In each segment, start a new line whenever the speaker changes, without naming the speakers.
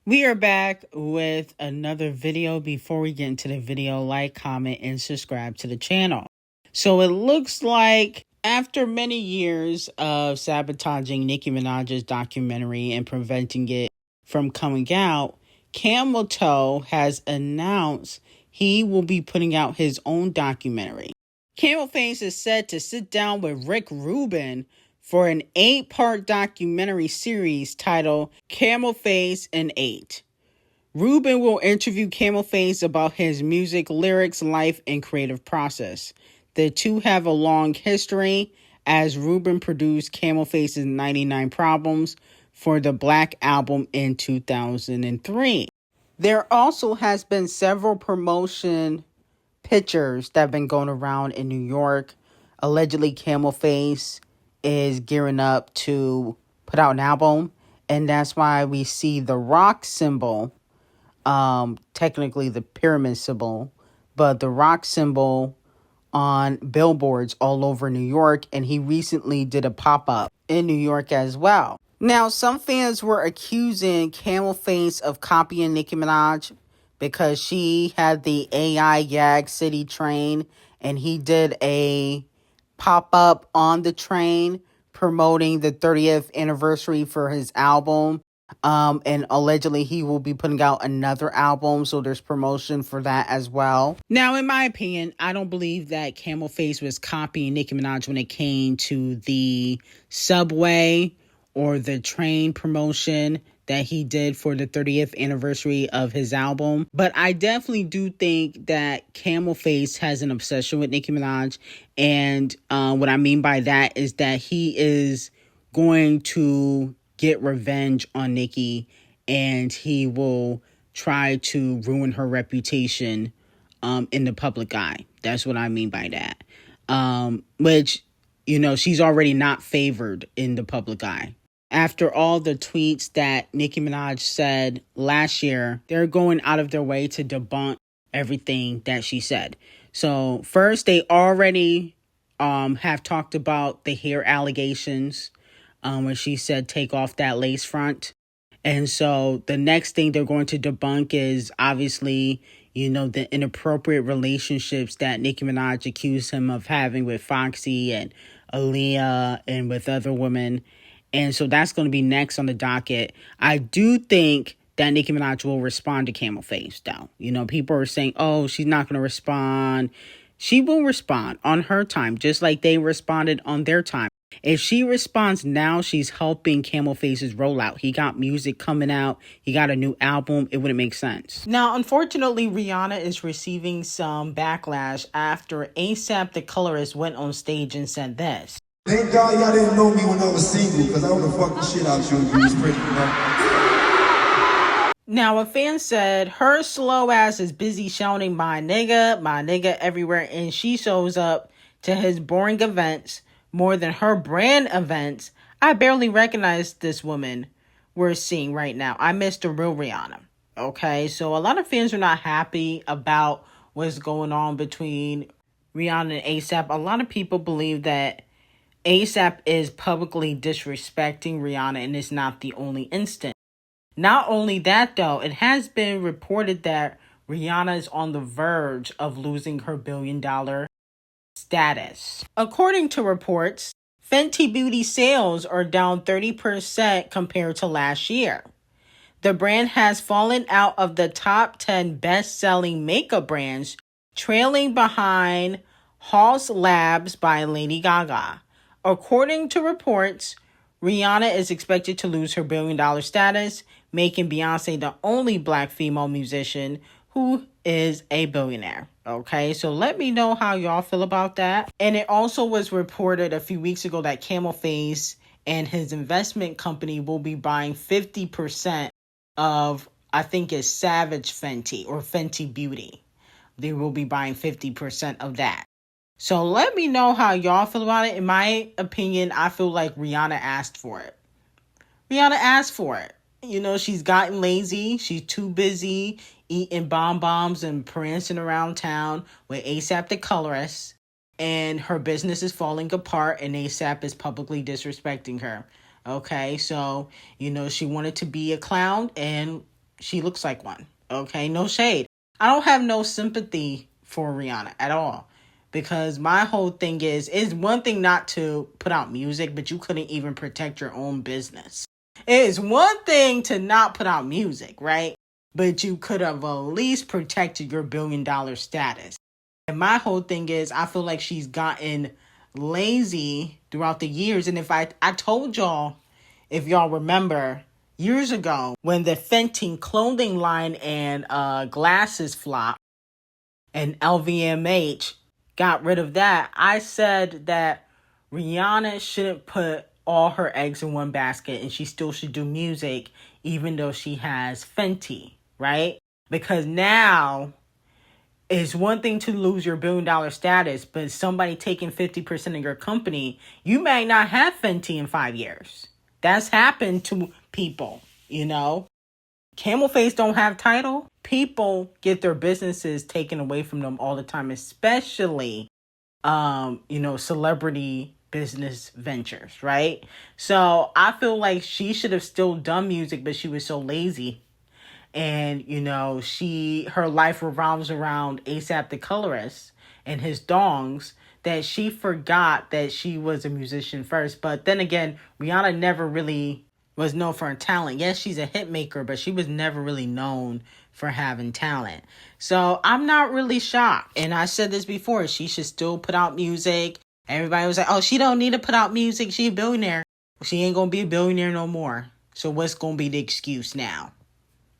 We are back with another video. Before we get into the video, like, comment, and subscribe to the channel. So it looks like after many years of sabotaging Nicki Minaj's documentary and preventing it from coming out, Camel Toe has announced he will be putting out his own documentary. Camel Face is set to sit down with Rick Rubin for an 8-part documentary series titled Camel Face in 8. Rubin will interview Camel Face about his music, lyrics, life, and creative process. The two have a long history, as Rubin produced Camel Face's 99 Problems for the Black Album in 2003. There also has been several promotion pictures that have been going around in New York. Allegedly, Camel Face is gearing up to put out an album, and that's why we see the rock symbol, technically the pyramid symbol, but the rock symbol on billboards all over New York, and he recently did a pop-up in New York as well. Now, some fans were accusing Camel Face of copying Nicki Minaj because she had the AI Yag City train, and he did a pop-up on the train promoting the 30th anniversary for his album. And allegedly he will be putting out another album, so there's promotion for that as well. Now, in my opinion, I don't believe that Camel Face was copying Nicki Minaj when it came to the subway or the train promotion that he did for the 30th anniversary of his album. But I definitely do think that Camel Face has an obsession with Nicki Minaj. And what I mean by that is that he is going to get revenge on Nicki, and he will try to ruin her reputation in the public eye. That's what I mean by that. Which, you know, she's already not favored in the public eye. After all the tweets that Nicki Minaj said last year, they're going out of their way to debunk everything that she said. So first, they already have talked about the hair allegations when she said take off that lace front. And so the next thing they're going to debunk is obviously, you know, the inappropriate relationships that Nicki Minaj accused him of having with Foxy and Aaliyah and with other women. And so that's going to be next on the docket. I do think that Nicki Minaj will respond to Camel Face, though. You know, people are saying, oh, she's not going to respond. She will respond on her time, just like they responded on their time. If she responds now, she's helping Camel Face's rollout. He got music coming out. He got a new album. It wouldn't make sense. Now, unfortunately, Rihanna is receiving some backlash after ASAP the Colorist went on stage and said this.
Thank God y'all didn't know me when I was single, because I would have fucked the shit out of you if you was pregnant.
Now, a fan said her slow ass is busy shouting my nigga everywhere, and she shows up to his boring events more than her brand events. I barely recognize this woman we're seeing right now. I miss the real Rihanna. Okay, so a lot of fans are not happy about what's going on between Rihanna and ASAP. A lot of people believe that ASAP is publicly disrespecting Rihanna, and it's not the only instance. Not only that, though, it has been reported that Rihanna is on the verge of losing her billion-dollar status. According to reports, Fenty Beauty sales are down 30% compared to last year. The brand has fallen out of the top 10 best-selling makeup brands, trailing behind Haus Labs by Lady Gaga. According to reports, Rihanna is expected to lose her billion-dollar status, making Beyonce the only black female musician who is a billionaire. Okay, so let me know how y'all feel about that. And it also was reported a few weeks ago that Camel Face and his investment company will be buying 50% of, I think it's Savage Fenty or Fenty Beauty. They will be buying 50% of that. So let me know how y'all feel about it. In my opinion, I feel like Rihanna asked for it. Rihanna asked for it. You know, she's gotten lazy. She's too busy eating bonbons and prancing around town with ASAP the Colorist. And her business is falling apart, and ASAP is publicly disrespecting her. Okay, so, you know, she wanted to be a clown, and she looks like one. Okay, no shade. I don't have no sympathy for Rihanna at all. Because my whole thing is, it's one thing not to put out music, but you couldn't even protect your own business. It's one thing to not put out music, right? But you could have at least protected your $1 billion status. And my whole thing is, I feel like she's gotten lazy throughout the years. And if I told y'all, if y'all remember, years ago, when the Fenty clothing line and glasses flopped, and LVMH got rid of that, I said that Rihanna shouldn't put all her eggs in one basket and she still should do music even though she has Fenty, right? Because now it's one thing to lose your $1 billion status, but somebody taking 50% of your company, you may not have Fenty in 5 years. That's happened to people, you know? Camel Face don't have title. People get their businesses taken away from them all the time, especially, celebrity business ventures, right? So I feel like she should have still done music, but she was so lazy. And, her life revolves around ASAP the Colorist and his dongs that she forgot that she was a musician first. But then again, Rihanna never really was known for her talent. Yes, she's a hit maker, but she was never really known for having talent. So I'm not really shocked. And I said this before, she should still put out music. Everybody was like, oh, she don't need to put out music. She a billionaire. She ain't going to be a billionaire no more. So what's going to be the excuse now?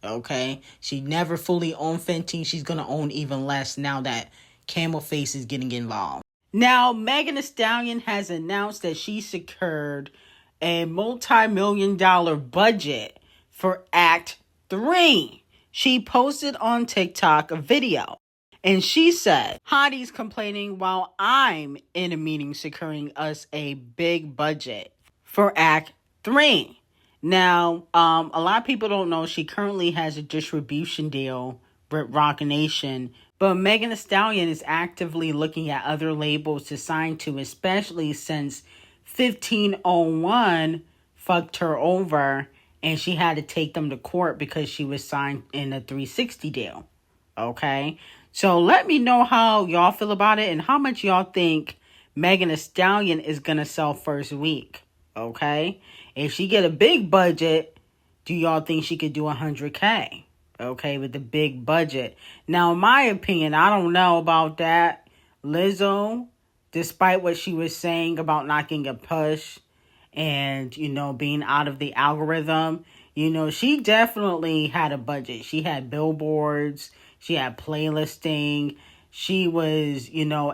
Okay? She never fully owned Fenty. She's going to own even less now that Camel Face is getting involved. Now, Megan Thee Stallion has announced that she secured a multi-million-dollar budget for Act 3. She posted on TikTok a video, and she said, "Hotties complaining while I'm in a meeting securing us a big budget for Act 3. Now, a lot of people don't know she currently has a distribution deal with Roc Nation, but Megan Thee Stallion is actively looking at other labels to sign to, especially since 1501 fucked her over and she had to take them to court because she was signed in a 360 deal. Okay? So let me know how y'all feel about it and how much y'all think Megan Thee Stallion is going to sell first week. Okay? If she get a big budget, do y'all think she could do 100K? Okay, with the big budget. Now, in my opinion, I don't know about that. Lizzo, despite what she was saying about not getting a push and, being out of the algorithm, she definitely had a budget. She had billboards. She had playlisting. She was,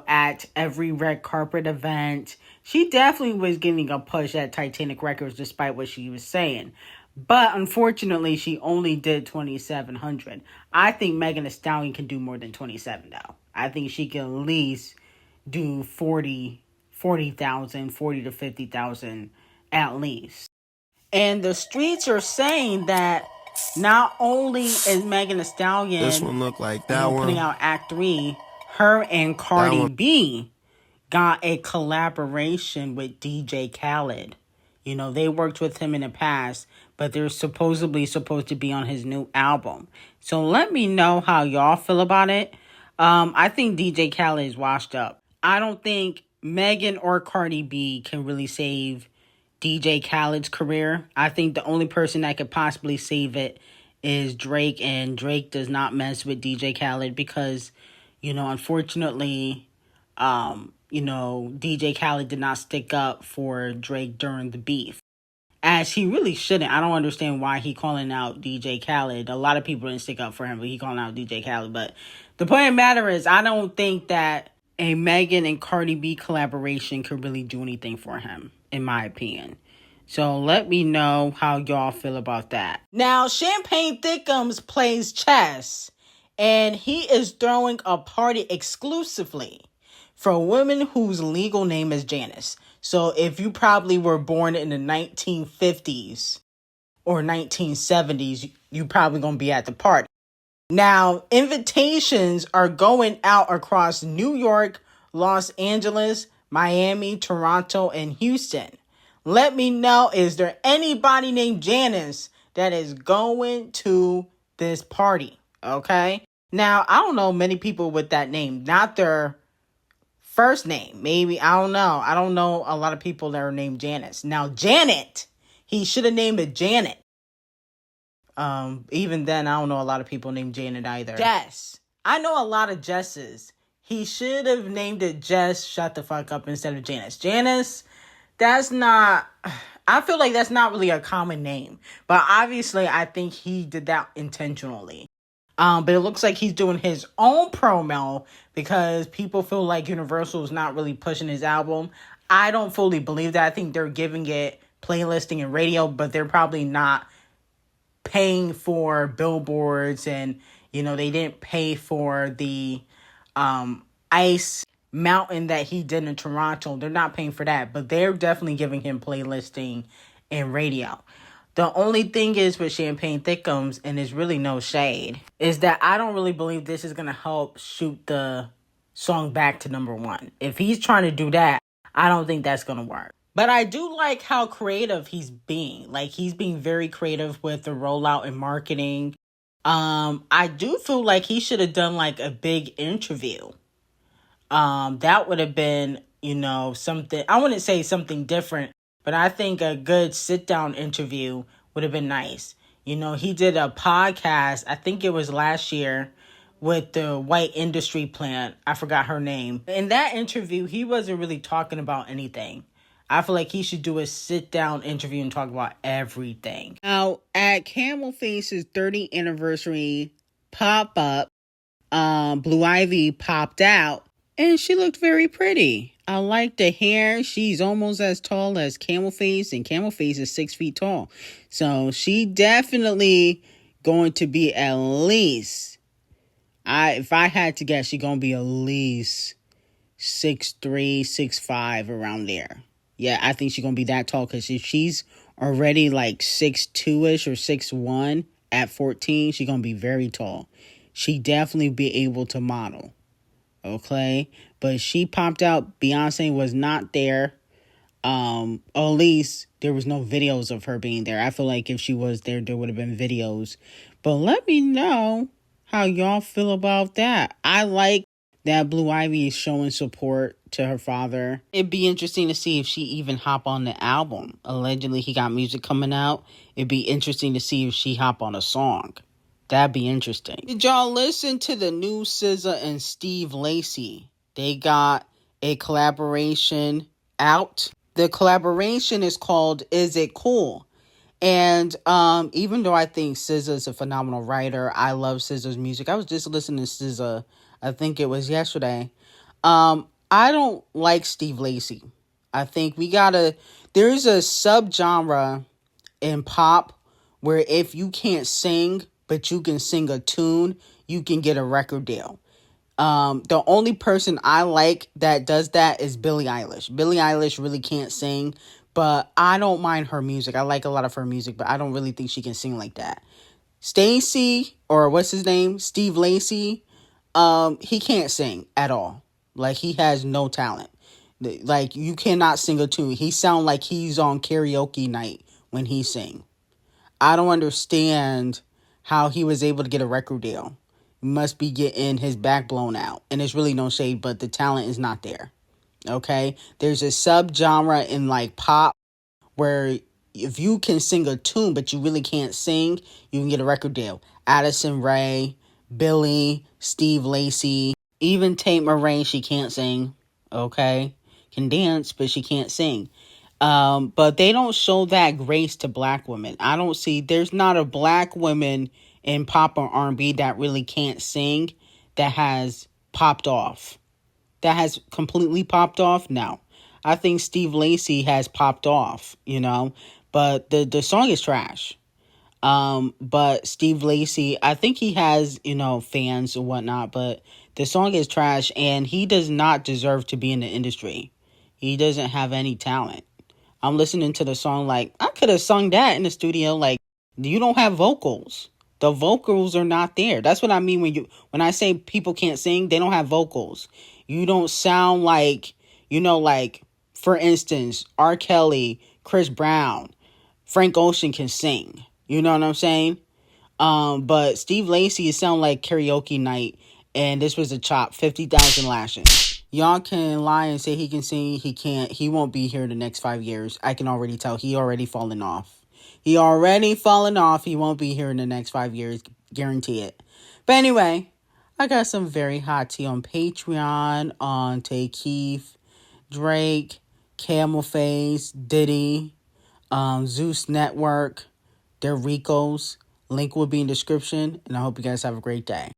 at every red carpet event. She definitely was getting a push at Titanic Records despite what she was saying. But unfortunately, she only did 2,700. I think Megan Thee Stallion can do more than 27 though. I think she can at least do 40,000, 40 to 50,000 at least. And the streets are saying that not only is Megan Thee Stallion
this one look like that one
putting out Act 3, her and Cardi B got a collaboration with DJ Khaled. They worked with him in the past, but they're supposedly supposed to be on his new album. So let me know how y'all feel about it. I think DJ Khaled is washed up. I don't think Megan or Cardi B can really save DJ Khaled's career. I think the only person that could possibly save it is Drake, and Drake does not mess with DJ Khaled because, unfortunately, DJ Khaled did not stick up for Drake during the beef. As he really shouldn't. I don't understand why he calling out DJ Khaled. A lot of people didn't stick up for him, but he calling out DJ Khaled. But the point of the matter is, I don't think that a Megan and Cardi B collaboration could really do anything for him, in my opinion. So let me know how y'all feel about that. Now, Champagne Thickums plays chess, and he is throwing a party exclusively for women whose legal name is Janice. So if you probably were born in the 1950s or 1970s, you probably going to be at the party. Now, invitations are going out across New York, Los Angeles, Miami, Toronto, and Houston. Let me know, is there anybody named Janice that is going to this party, okay? Now, I don't know many people with that name, not their first name. Maybe, I don't know. I don't know a lot of people that are named Janice. Now, Janet, he should have named it Janet. Even then, I don't know a lot of people named Janet either. Jess. I know a lot of Jesses. He should have named it Jess, shut the fuck up, instead of Janice. Janice, that's not... I feel like that's not really a common name. But obviously, I think he did that intentionally. But it looks like he's doing his own promo because people feel like Universal is not really pushing his album. I don't fully believe that. I think they're giving it playlisting and radio, but they're probably not paying for billboards, and they didn't pay for the Ice Mountain that he did in Toronto. They're not paying for that, but they're definitely giving him playlisting and radio. The only thing is with Champagne Thickums, and there's really no shade, is that I don't really believe this is going to help shoot the song back to #1. If he's trying to do that, I don't think that's going to work. But I do like how creative he's being. Like, he's being very creative with the rollout and marketing. I do feel like he should have done, like, a big interview. That would have been, something, I wouldn't say something different, but I think a good sit-down interview would have been nice. He did a podcast, I think it was last year, with the white industry plant. I forgot her name. In that interview, he wasn't really talking about anything. I feel like he should do a sit-down interview and talk about everything. Now, at Camel Face's 30th anniversary pop-up, Blue Ivy popped out, and she looked very pretty. I like the hair. She's almost as tall as Camel Face, and Camel Face is 6 feet tall. So she definitely going to be at least, if I had to guess, she's going to be at least 6'3", 6'5", around there. Yeah, I think she's going to be that tall, because if she's already like 6'2"-ish or 6'1" at 14, she's going to be very tall. She definitely be able to model. Okay, but she popped out. Beyonce was not there. Or at least there was no videos of her being there. I feel like if she was there, there would have been videos. But let me know how y'all feel about that. I like that Blue Ivy is showing support to her father. It'd be interesting to see if she even hop on the album. Allegedly, he got music coming out. It'd be interesting to see if she hop on a song. That'd be interesting. Did y'all listen to the new SZA and Steve Lacy? They got a collaboration out. The collaboration is called Is It Cool? And even though I think SZA is a phenomenal writer, I love SZA's music. I was just listening to SZA, I think it was yesterday. I don't like Steve Lacy. I think there's a subgenre in pop where if you can't sing, but you can sing a tune, you can get a record deal. The only person I like that does that is Billie Eilish. Billie Eilish really can't sing, but I don't mind her music. I like a lot of her music, but I don't really think she can sing like that. Stacey, or what's his name? Steve Lacy, he can't sing at all. Like, he has no talent. Like, you cannot sing a tune. He sounds like he's on karaoke night when he sing. I don't understand how he was able to get a record deal. He must be getting his back blown out. And there's really no shade, but the talent is not there. Okay? There's a subgenre in, like, pop where if you can sing a tune, but you really can't sing, you can get a record deal. Addison Rae, Billy, Steve Lacy, even Tate Murray, she can't sing. Okay? Can dance, but she can't sing. But they don't show that grace to black women. There's not a black woman in pop or R&B that really can't sing that has popped off. That has completely popped off? No. I think Steve Lacy has popped off, but the song is trash. But Steve Lacy, I think he has, fans and whatnot, but the song is trash, and he does not deserve to be in the industry. He doesn't have any talent. I'm listening to the song like, I could have sung that in the studio. Like, you don't have vocals. The vocals are not there. That's what I mean when I say people can't sing, they don't have vocals. You don't sound like, like, for instance, R. Kelly, Chris Brown, Frank Ocean can sing. You know what I'm saying? But Steve Lacy, it sounded like karaoke night, and this was a chop, 50,000 lashings. Y'all can lie and say he can sing, he can't. He won't be here the next 5 years. I can already tell. He already fallen off. He already fallen off. He won't be here in the next 5 years. Guarantee it. But anyway, I got some very hot tea on Patreon on Tay Keith, Drake, Camel Face, Diddy, Zeus Network, their Ricos. Link will be in the description, and I hope you guys have a great day.